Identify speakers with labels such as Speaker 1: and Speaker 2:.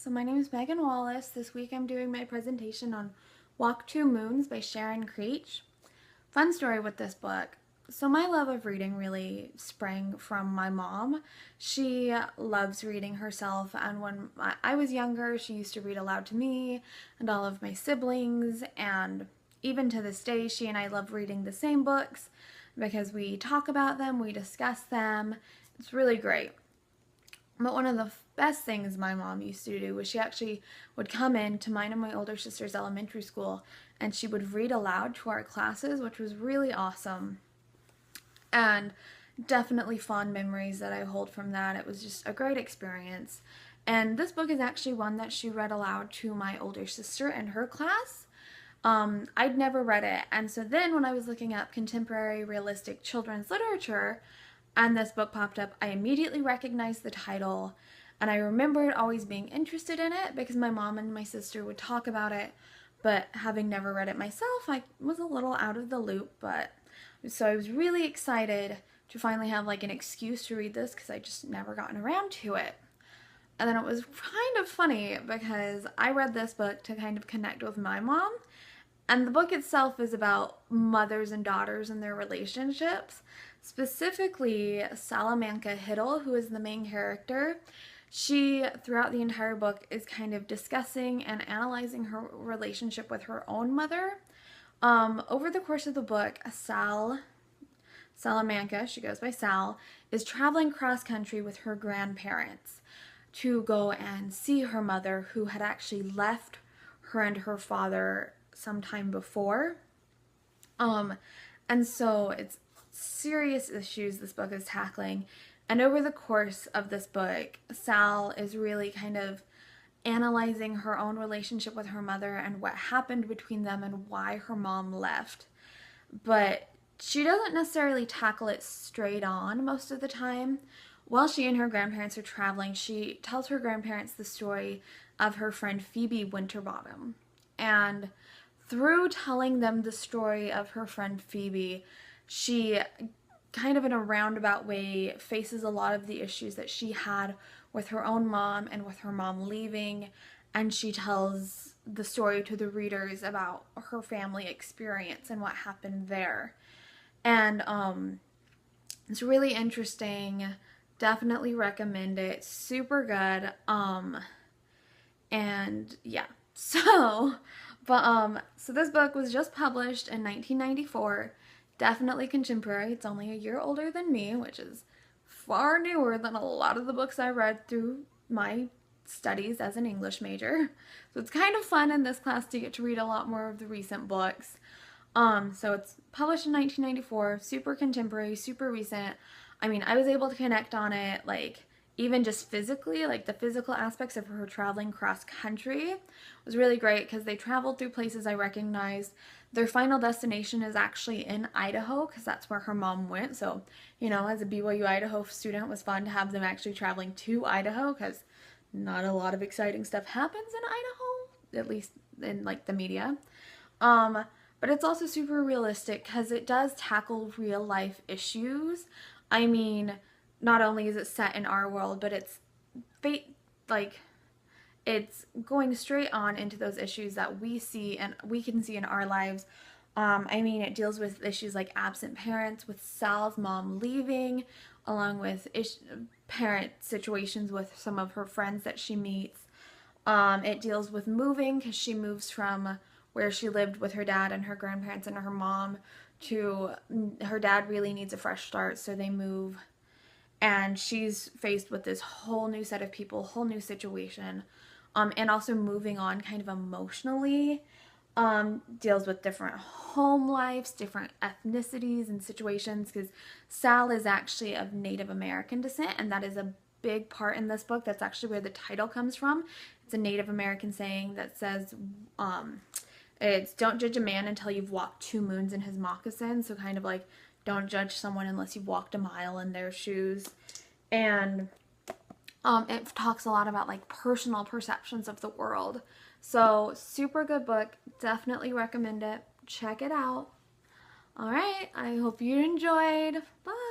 Speaker 1: So my name is Megan Wallace. This week I'm doing my presentation on Walk Two Moons by Sharon Creech. Fun story with this book. So my love of reading really sprang from my mom. She loves reading herself, and when I was younger, she used to read aloud to me and all of my siblings, and even to this day, she and I love reading the same books because we talk about them, we discuss them. It's really great. But one of the best things my mom used to do was she actually would come in to mine and my older sister's elementary school, and she would read aloud to our classes, which was really awesome. And definitely fond memories that I hold from that. It was just a great experience. And this book is actually one that she read aloud to my older sister in her class. I'd never read it, and so then when I was looking up contemporary realistic children's literature and this book popped up, I immediately recognized the title, and I remembered always being interested in it because my mom and my sister would talk about it, but having never read it myself, I was a little out of the loop. But so I was really excited to finally have like an excuse to read this because I just never gotten around to it. And then it was kind of funny because I read this book to kind of connect with my mom, and the book itself is about mothers and daughters and their relationships. Specifically, Salamanca Hiddle, who is the main character, she, throughout the entire book, is kind of discussing and analyzing her relationship with her own mother. Over the course of the book, Salamanca, she goes by Sal, is traveling cross-country with her grandparents to go and see her mother, who had actually left her and her father sometime before. And so it's serious issues this book is tackling, and over the course of this book, Sal is really kind of analyzing her own relationship with her mother and what happened between them and why her mom left. But she doesn't necessarily tackle it straight on most of the time. While she and her grandparents are traveling, she tells her grandparents the story of her friend Phoebe Winterbottom. And through telling them the story of her friend Phoebe, she kind of in a roundabout way faces a lot of the issues that she had with her own mom and with her mom leaving, and she tells the story to the readers about her family experience and what happened there. And it's really interesting. Definitely recommend it. Super good. And yeah. So this book was just published in 1994. Definitely contemporary. It's only a year older than me, which is far newer than a lot of the books I read through my studies as an English major. So it's kind of fun in this class to get to read a lot more of the recent books. So it's published in 1994, super contemporary, super recent. I mean, I was able to connect on it, like, even just physically, like the physical aspects of her traveling cross country was really great because they traveled through places I recognized. Their final destination is actually in Idaho because that's where her mom went. So, you know, as a BYU Idaho student, it was fun to have them actually traveling to Idaho because not a lot of exciting stuff happens in Idaho, at least in like the media. But it's also super realistic because it does tackle real life issues. I mean, not only is it set in our world, but it's it's going straight on into those issues that we see and we can see in our lives. I mean, it deals with issues like absent parents, with Sal's mom leaving, along with parent situations with some of her friends that she meets. It deals with moving because she moves from where she lived with her dad and her grandparents and her mom to her dad really needs a fresh start, so they move. And she's faced with this whole new set of people, whole new situation, and also moving on kind of emotionally. Deals with different home lives, different ethnicities and situations, because Sal is actually of Native American descent, and that is a big part in this book. That's actually where the title comes from. It's a Native American saying that says, it's don't judge a man until you've walked 2 moons in his moccasins. So kind of like, don't judge someone unless you've walked a mile in their shoes. And it talks a lot about like personal perceptions of the world. So super good book. Definitely recommend it. Check it out. All right. I hope you enjoyed. Bye.